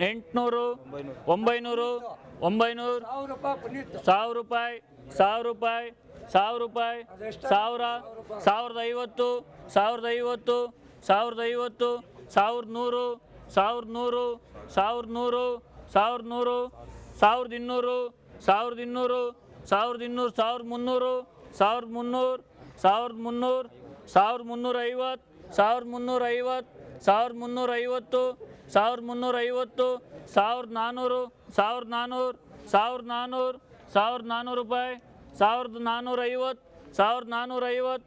ಎಂಟುನೂರು, 900, 900, 1000 ರೂಪಾಯಿ, 1000 ರೂಪಾಯಿ, 1000 ರೂಪಾಯಿ, 1000, 1050, 1050, 1050, 1100, 1100, 1100, 1100, 1200, 1200, 1200, 1300, 1300, 1300, 1350, 1350, 1350, 1350, 1400, 1400, 1400, 1400 ರೂಪಾಯಿ, 1450, 1450,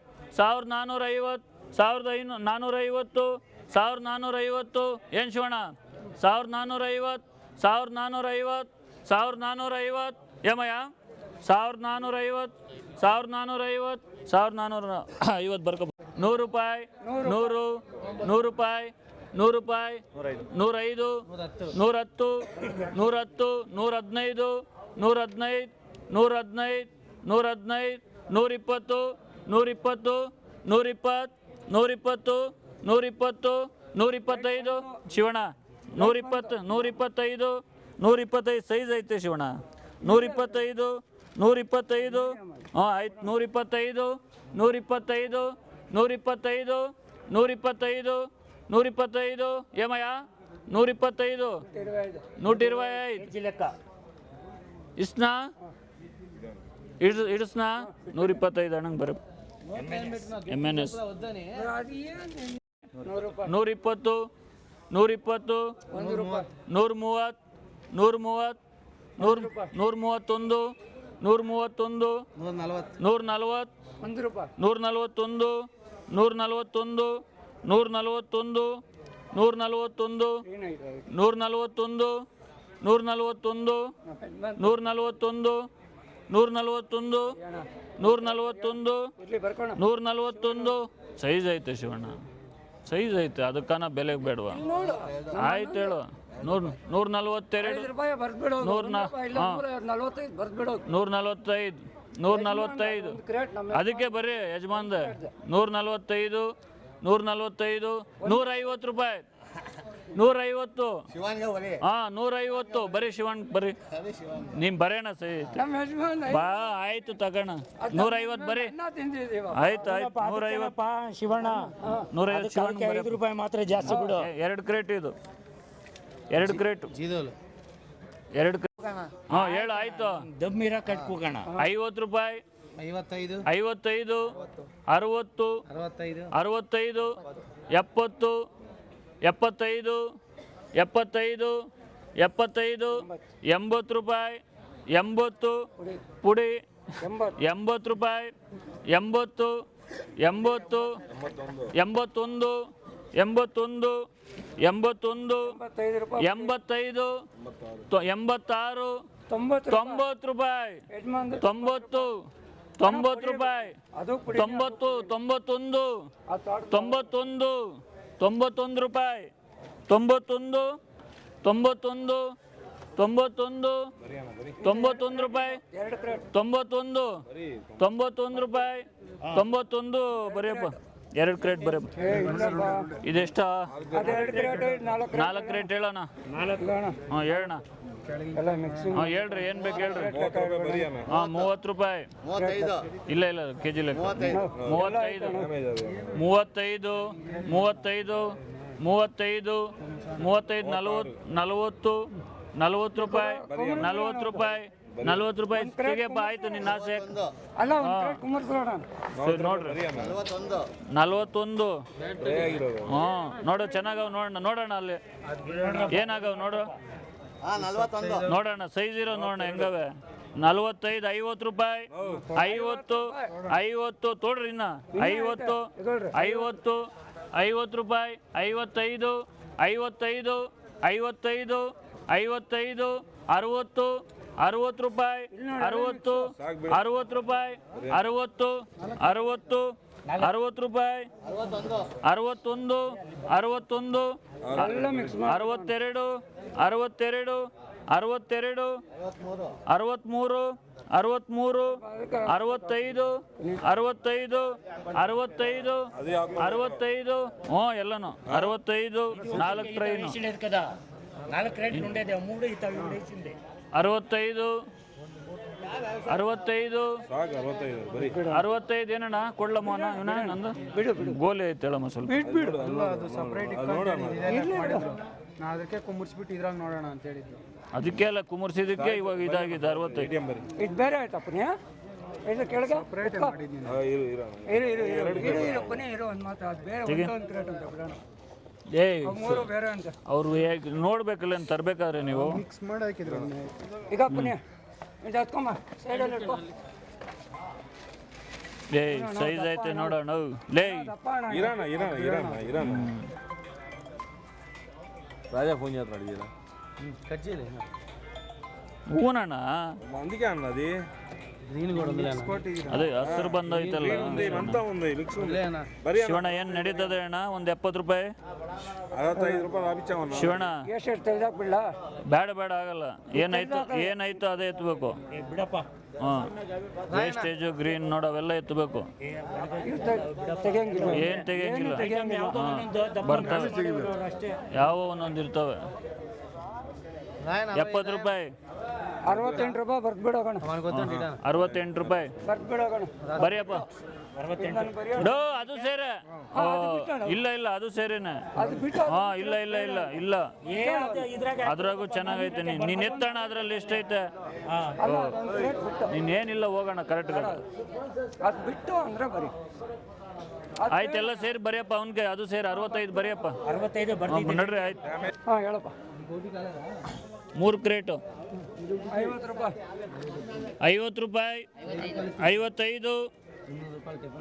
1450, 1450, 1450. ಏನು ಶಿವಣ್ಣ? 1450, 1450, 1450. ಏಮಯ್ಯ? 1450, 1450, 1450 ಬರ್ಕೊ. 100 ರೂಪಾಯಿ, 100, 100 ರೂಪಾಯಿ, 100 ರೂಪಾಯಿ, 105, 110, 110, 115, 115, 115, 115, 120, 120, 120, 120, 120, 125. ಶಿವಣ್ಣ 120, 125, 125 ಸೈಜ್ ಐತೆ ಶಿವಣ್ಣ. 125, 125. ಹಾಂ ಆಯ್ತು. 125, 125, 125, 125, 125. ಏಮಯ್ಯ? 125, 125 ಲೆಕ್ಕ ಇಸ್ನಾ ಇಡಿಸ್ನಾ 125 ಅಣ್ಣಂಗೆ ಬರ. MNS 120, 120, 130, 130, 131, 131, 141, 141, 141, 141, 141, 141, 141, 141, 141, 141, 141, 141 ಸೈಜ್ ಐತೆ ಶಿವಣ್ಣ, ಸೈಜ್ ಐತೆ. ಅದಕ್ಕನ ಬೆಲೆಗೆ ಬೇಡವಾ? ಆಯ್ತು ಹೇಳು. 142, 145, 145. ಅದಕ್ಕೆ ಬರ್ರಿ ಯಜಮಾನ್ದ. 145, 145, 150 ರೂಪಾಯಿ, 150. ಹಾಂ 150 ಬರೀ ಶಿವಣ್ಣ ಬರ್ರಿ. ನೀನು ಬರೇಣ ಸರಿ ಬಾ. ಆಯ್ತು ತಗೋಣ. 150 ಬರೀ. ಆಯ್ತು ಆಯ್ತು. 150 ಶಿವಣ್ಣ. 150 ಶಿವಣ್ಣ. 5 ರೂಪಾಯಿ ಮಾತ್ರ ಜಾಸ್ತಿ ಬಿಡು. 2 ಕ್ರೇಟ್ ಇದು, 2 ಕ್ರೇಟ್, 2 ಕ್ರೇಟ್. ಹಾಂ ಹೇಳು. ಆಯ್ತು. ದಮ್ಮಿರ ಕಟ್ಕೋಣ. 50 ರೂಪಾಯಿ, 55, 55, 60, 65, 70, 75, 75, 75, 80 ರೂಪಾಯಿ, 80 ಪುಡಿ, 80 ರೂಪಾಯಿ, 80, 80, 81, 81, 81, 85, 86, 90 ರೂಪಾಯಿ, 90, 90 ರೂಪಾಯಿ, 90, 91, 91, 91 ರೂಪಾಯಿ, 91, 91, 91, 91 ರೂಪಾಯಿ, 91, 91 ರೂಪಾಯಿ, 91 ಬರೆಯಪ್ಪ. 2 ಕ್ರೇಟ್ ಬರೆಯಪ್ಪ. ಇದೆಷ್ಟ? 4 ಕ್ರೇಟ್ ಹೇಳೋಣ. ಹಾಂ ಹೇಳೋಣ. ಹಾಂ ಹೇಳ್ರಿ, ಏನು ಬೇಕು ಹೇಳ್ರಿ. ಹಾಂ 30 ರೂಪಾಯಿ. ಇಲ್ಲ ಇಲ್ಲ ಕೆಜಿ ಲೆಕ್ಕ. 35, 35, 35, 35, 35, 40, 40 ರೂಪಾಯಿ, 40 ರೂಪಾಯಿ, 40 ರೂಪಾಯಿ ತೆಗೆಯಪ್ಪ. ಆಯ್ತು ನಿನ್ನ ಆಸೆ. ಸರಿ ನೋಡ್ರಿ. 41. ಹಾಂ ನೋಡು ಚೆನ್ನಾಗವ. ನೋಡೋಣ ಅಲ್ಲಿ ಏನಾಗವ ನೋಡು. ನೋಡೋಣ ಸೈಜ್ ಇರೋ ನೋಡೋಣ ಹೆಂಗವೆ. 45, 50 ರೂಪಾಯಿ, 50, 50 ತೋಡ್ರಿ. ಇನ್ನ 50, 50, 50 ರೂಪಾಯಿ, 55, 55, 55, 55, 60, 60 ರೂಪಾಯಿ, 60, 60 ರೂಪಾಯಿ, 60, 60, 60 ರೂಪಾಯಿ, 61, 61, 62, 62, 62, 63, 63, 65, 65, 65, 65. ಹ್ಞೂ ಎಲ್ಲನೂ 65. 4 ಟ್ರೈನು. 4 ಕ್ರೇಟ್ ఉండేది 3 ಇತ್ತಾವೆ ಉಡೇಸಿಂದೆ 65 65 ಏನಣ್ಣ ಕೊಡ್ಲಮ್ಮನ ಇವನ ನಂದು ಗೋಲಿ ಐತೇಳಮ್ಮ ಸ್ವಲ್ಪ ಅದು ಸಪ್ರೇಟ್ ನಾ ಅದಕ್ಕೆ ಕುಮ್ಮರ್ಸ್ಬಿಟ್ಟು ಇದ್ರಾಗ ನೋಡೋಣ ಅಂತ ಹೇಳಿದ್ದು. ಅದಕ್ಕೆ ಅಲ್ಲ ಕುಮರ್ಸಿದಕ್ಕೆ ಇವಾಗ ಇದಾಗಿದೆ 65. ಇದು ಬೇರೆ ಆಯ್ತಪ್ಪನೇ ಇದು ಕೆಳಗೆ ಸಪ್ರೇಟ್ ಮಾಡಿದ್ದೀನಿ. ಇರು ಒಂದು ಮಾತು ಅದು ಬೇರೆ ಒಂದು ಕ್ರೇಟ್ ಅಂತ ಬಿಡೋಣ. ಏಯ್ ಮೂರು ಬೇರೆ ಅಂತ ಅವ್ರು ಹೇಗೆ ನೋಡ್ಬೇಕಲ್ಲ ಅಂತ ತರ್ಬೇಕಾದ್ರೆ ನೀವು ಮಿಕ್ಸ್ ಮಾಡಿ ಹಾಕಿದ್ರು ಈಗ ಅಪ್ಪನೇ ಇದು ಹತ್ಕೊಂಬ ಸೈಡಲ್ಲಿ ಇಟ್ಕೊ. ಏಯ್ ಸೈಜ್ ಐತೆ ನೋಡೋಣ ಲೇ ದಪ್ಪ ಅಣ್ಣ రాజా ఫోన్ చేస్తున్నాడు ఈయన ಹೂನಣ್ಣ అందుకే అన్నది ಅದೇ ಹಸಿರು ಬಂದೈತಲ್ಲ అంతా ఉంది లుక్స్ ఉంది ಶಿವಣ್ಣ ಏನ್ ನಡೀತದೆ ಅಣ್ಣ ಒಂದು 70 ರೂಪಾಯಿ 65 రాపిచ్చామన్నా ಶಿವಣ್ಣ ಎಷ್ಟು ತೆಗ್ದಾಕ್ ಬಿಡ್ಲಾ ಬೇಡ ಬೇಡ ಆಗಲ್ಲ ಏನಾಯ್ತು ಅದೇ ಎತ್ತಬೇಕು ಬಿಡಪ್ಪ ಹಾಂ ವೇಸ್ಟೇಜು ಗ್ರೀನ್ ನೋಡು ಅವೆಲ್ಲ ಎತ್ತಬೇಕು ತೆಗಿಯಂಗಿಲ್ಲ ಏನು ತೆಗಿಯಂಗಿಲ್ಲ ಯಾವುದೋ ಒಂದೊಂದು ದಪ್ಪ ಬರ್ತವೆ ಅಷ್ಟೇ. ಯಾವ ಒಂದೊಂದು ಇರ್ತವೆ 70 ರೂಪಾಯಿ 68 ರೂಪಾಯಿ ಬರ್ದು ಬಿಡೋಗೋಣ 68 ರೂಪಾಯಿ ಬರ್ದು ಬಿಡೋಗೋಣ ಬರಿಯಪ್ಪ ಡೋ ಅದು ಸೇರೆ ಇಲ್ಲ ಅದು ಸೇರೇನೆ ಅದು ಬಿಟ್ಟು ಹಾ ಇಲ್ಲ ಅದ್ರಾಗೂ ಚೆನ್ನಾಗೈತೆ ನೀನ್ ಎತ್ತಣ ಅದ್ರಲ್ಲಿ ಎಷ್ಟೈತೆ ಅಲ್ಲ ಅದೊಂದು ಕ್ರೇಟ್ ಬಿಟ್ಟು ನೀನೇನಿಲ್ಲ ಹೋಗೋಣ ಕರೆಕ್ಟ್ ಅದು ಬಿಟ್ಟು ಅಂದ್ರೆ ಬರೀ ಆಯ್ತೆಲ್ಲ ಸೇರಿ ಬರಿಯಪ್ಪ ಅವನ್ಗೆ ಅದು ಸೇರಿ 65 ಬರಿಯಪ್ಪ 65 ಬರ್ತಿದೆ ನಡ್ರಿ ಆಯ್ತು ಹಾಂ ಹೇಳಪ್ಪ 3 ಕ್ರೇಟು 50 ರೂಪಾಯಿ 50 ರೂಪಾಯಿ 55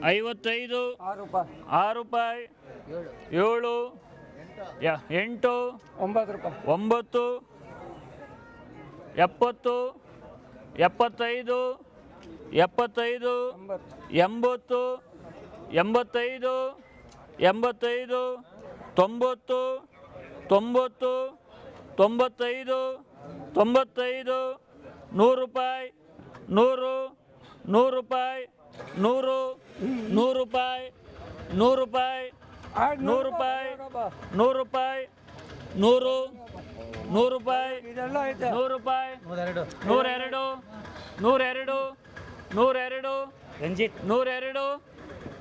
55 6 ರೂಪಾಯಿ 6 ರೂಪಾಯಿ 7 8 9 ರೂಪಾಯಿ 9 70 75 75 9 80 85 90 90 95 95 100 ರೂಪಾಯಿ 100 ರೂಪಾಯಿ 100 ರೂಪಾಯಿ 100 ರೂಪಾಯಿ 100 ರೂಪಾಯಿ 100 ರೂಪಾಯಿ 100 ರೂಪಾಯಿ ಇದೆಲ್ಲ ಐತೆ 100 ರೂಪಾಯಿ 102 102 102 ರಂಜಿತ್ 102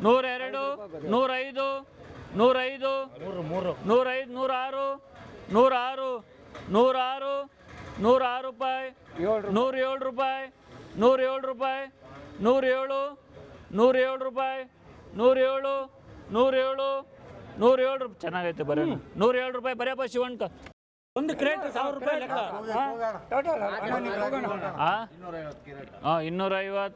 102 105 105 106 106 106 ರೂಪಾಯಿ 107 ರೂಪಾಯಿ 107 ರೂಪಾಯಿ 107 ರೂಪಾಯಿ 107 ಚೆನ್ನಾಗೈತೆ ಬರೀ 107 ರೂಪಾಯಿ ಬರೆಯಪ್ಪ ಶಿವಣ್ಕ ಒಂದು ಕ್ರೇಟ್ 1000 ರೂಪಾಯಿ ಲೆಕ್ಕ ಟೋಟಲ್ ಹಾಂ 250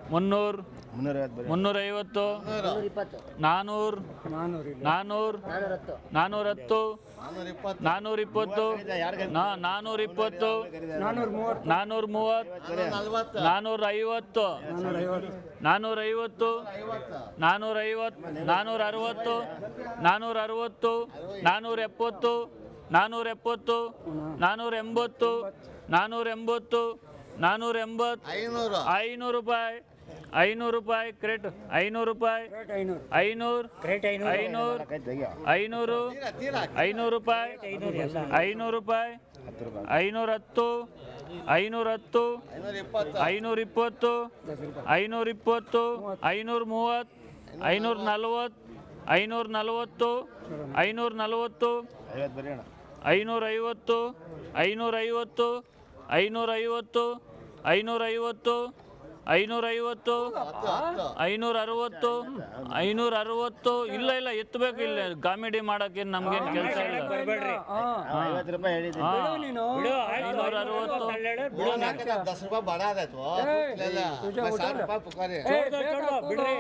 300 350 400 410 420 420 430 450 450 460 470 480 470 480 480 500 ರೂಪಾಯಿ 500 ರೂಪಾಯಿ ಕ್ರೇಟ್ 500 ರೂಪಾಯಿ 500 ಕ್ರೇಟ್ 500 500 500 ರೂಪಾಯಿ 500 ರೂಪಾಯಿ 510 510 520 520 530 540 540 540 550 550 550 550 550 560 560 ಇಲ್ಲ ಎತ್ತಬೇಕು ಇಲ್ಲ ಕಾಮಿಡಿ ಮಾಡಕ್ಕೆ ನಮ್ಗೇನು ಕೆಲಸ ಇಲ್ಲ ಬರಬೇಡ್ರಿ ನೀನು 560 ಬಿಡ್ರಿ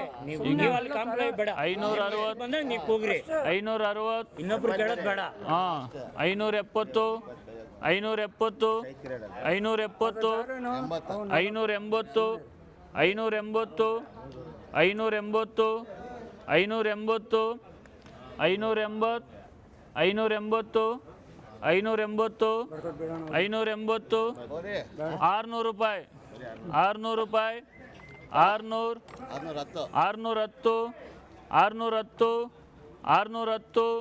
ನೀವು ಅಲ್ಲಿ ಕಾಂಪ್ರಮೈಸ್ ಬೇಡ 560 ಬಂದ್ರೆ ನೀವು ಕೂಗ್ರಿ 560 ಇನ್ನೊಬ್ರು ಕೇಳೋದು ಬೇಡ ಹಾಂ 570 570 570 580 580 580 580 580 580 580 580 600 ರೂಪಾಯಿ 600 ರೂಪಾಯಿ 600 610 610 610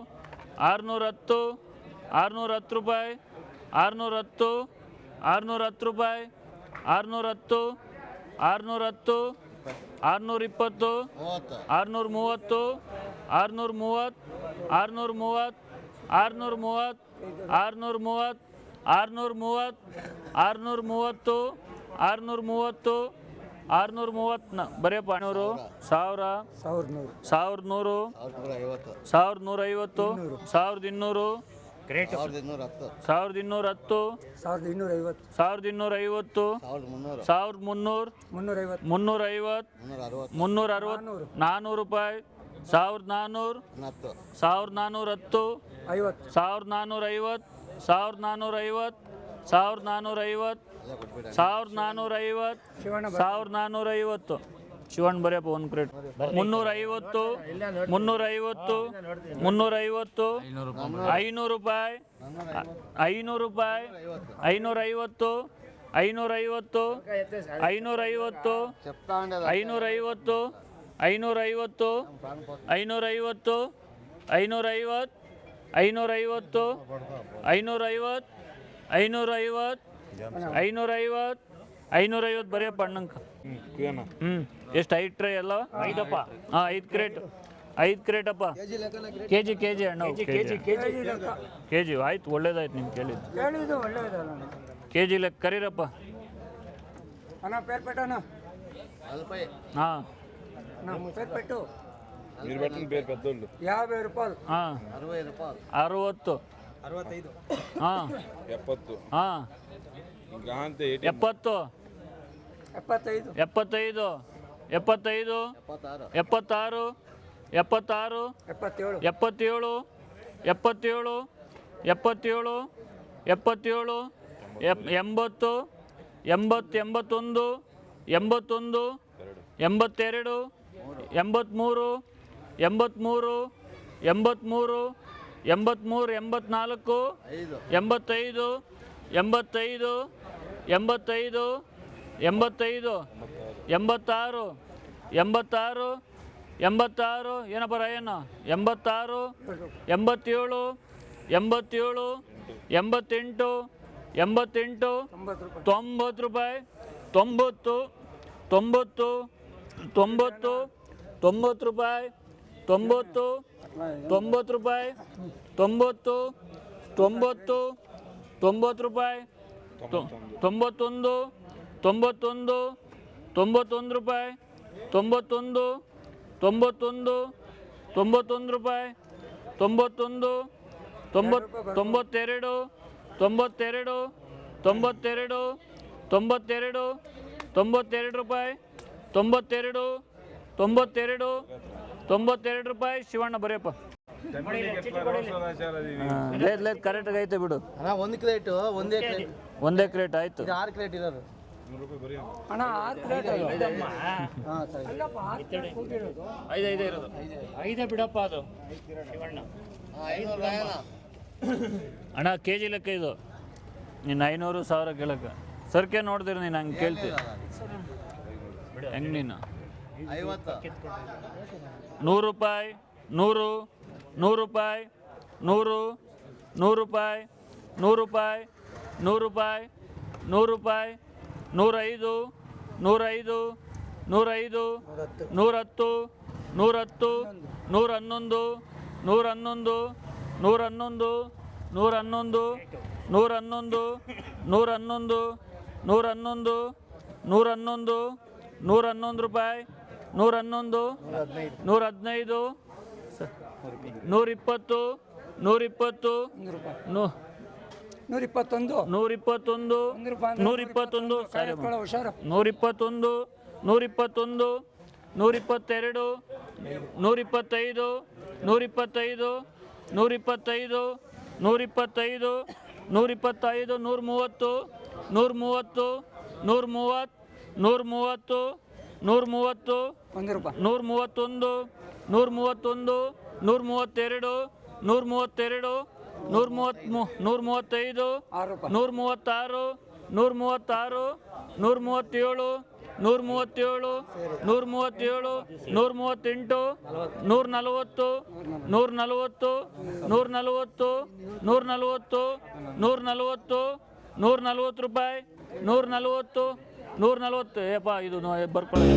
610 610 ರೂಪಾಯಿ 610 610 ರೂಪಾಯಿ 610 610 620 630 630 630 630 630 630 630 630 ಬರೆಯಪ್ಪ 500 1000 1150 1250 1210 1250 1300 350 400 ರೂಪಾಯಿ 1400 1410 1450 1450 ಶಿವಣ್ಣ ಬರೆಯಪ್ಪ ಒಂದು ಕ್ರೇಟ್ 350 350 350 500 ರೂಪಾಯಿ 500 ರೂಪಾಯಿ 550 550 550 550 550 550 550 550 550 550 ಬರೆಯಪ್ಪ ಅಣ್ಣಂಕ ಎಷ್ಟು 5 ಟ್ರೈ ಎಲ್ಲ 5ಅಪ್ಪ ಹಾಂ 5 ಕ್ರೇಟ್ 5 ಕ್ರೇಟ್ ಅಪ್ಪ ಕೆಜಿ ಅಣ್ಣ ಕೆಜಿ ಆಯ್ತು ಒಳ್ಳೇದಾಯ್ತು ನಿಮ್ಗೆ ಕೇಳಿದ್ದು ಒಳ್ಳೇದಲ್ಲ ಕೆಜಿ ಲೆಕ್ಕ ಕರೀರಪ್ಪ ಅಣ್ಣ ಪೇರ್ಪೆಟ್ಟಣ್ಣ ಹಾಂ ಪೇರ್ಪೆಟ್ಟು మీరు పెట్టిన పేరు పెద్దోళ్ళు 50 రూపాయలు ಹಾಂ 60 ಹಾಂ 70 ಹಾಂ ఇంకా అంతే 70 75 75 75 76 76 77 77 77 77 77 80 80 81 81 82 83 83 83 83 84 85 85 85 85 86 86 86 ಏನಪ್ಪ ರಾಯಣ್ಣ 86 87 87 88 88 90 ರೂಪಾಯಿ 90 90 90 90 ರೂಪಾಯಿ 90 90 ರೂಪಾಯಿ 90 90 90 ರೂಪಾಯಿ 91 91 91 ರೂಪಾಯಿ 91 91 91 ರೂಪಾಯಿ 91 92 92 92 92 92 ರೂಪಾಯಿ 92 92 92 ರೂಪಾಯಿ ಶಿವಣ್ಣ ಬರೆಯಪ್ಪ లేదు ಕರೆಕ್ಟಾಗಿ ಐತೆ ಬಿಡು ಅಣ್ಣ ಒಂದು ಕ್ರೇಟ್ ಒಂದೇ ಕ್ರೇಟ್ ಆಯ್ತು 6 ಕ್ರೇಟ್ ಇರೋದು ಅಣ್ಣ 6 ಪ್ಲೇಟ್ ಹಾಂ ಸರಿ ಅಲ್ಲಪ್ಪ 6 ಪ್ಲೇಟ್ ಕೂತಿರೋದು 5 ಇರೋದು 5 ಬಿಡಪ್ಪ ಅದು ಶಿವಣ್ಣ ಅಣ್ಣ ಕೆ ಜಿ ಲೆಕ್ಕ ಇದು ನೀನು 500 1000 ಕೇಳಕ್ಕೆ ಸರ್ಕೆ ನೋಡಿದ್ರೆ ನೀನು ಹಂಗೆ ಕೇಳ್ತೀವಿ ಹೆಂಗೆ ನೀನು 100 ರೂಪಾಯಿ 100 100 ರೂಪಾಯಿ 100 100 ರೂಪಾಯಿ 100 ರೂಪಾಯಿ 100 ರೂಪಾಯಿ 100 ರೂಪಾಯಿ 105 105 105 110 110 111 111 111 111 111 111 111 111 111 ರೂಪಾಯಿ 111 115 120 120 121 121 121 ಸಾರಿ ಹುಷಾರು 121 121 122 125 125 125 125 125 130 130 130 130 130 1 ರೂಪಾಯಿ 131 131 132 132 135 6 ರೂಪಾಯಿ 136 137 137 137 138 140 140 140 140 140 140 ರೂಪಾಯಿ 140 140 ಏಪ್ಪ ಇದು ಬರ್ಕೊಳ್ಳಿ